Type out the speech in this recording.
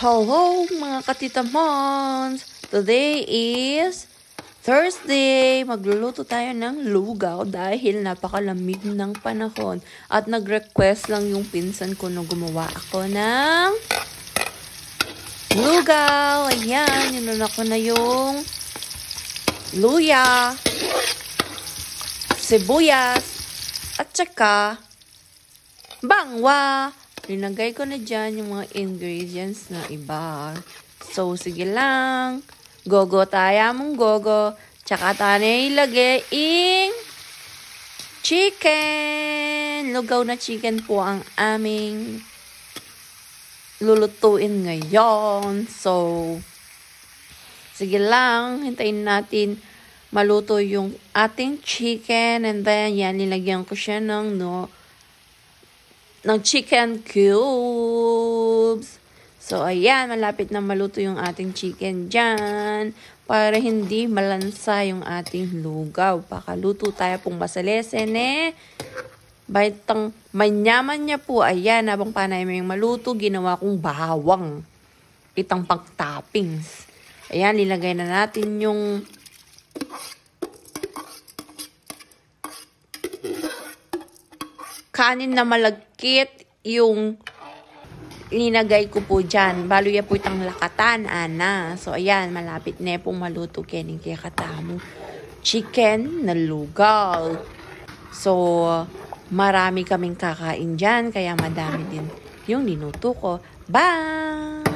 Hello mga katita Mons! Today is Thursday. Magluluto tayo ng lugaw dahil napakalamig ng panahon. At nag-request lang yung pinsan ko na gumawa ako ng lugaw. Ayan, yun ko na yung luya, sibuyas, at saka bangwa. Linagay ko na dyan yung mga ingredients na iba. So, sige lang. Gogo tayo mong gogo. Tsaka tayo ilagay yung chicken. Lugaw na chicken po ang aming lulutuin ngayon. So, sige lang. Hintayin natin maluto yung ating chicken. And then, yan, nilagyan ko siya ng chicken cubes. So, ayan, malapit na maluto yung ating chicken dyan para hindi malansa yung ating lugaw. Pakaluto tayo pong masalesen Baitang manyaman niya po. Ayan, habang panay mo yung maluto, ginawa kong bawang. Itang pang-toppings. Ayan, nilagay na natin yung kanin na malagkit yung linagay ko po dyan. Balo ya po itang lakatan, ana. So, ayan, malapit na pong maluto kening kaya katamo. Chicken na lugaw. So, marami kaming kakain dyan, kaya madami din yung niluto ko. Bye!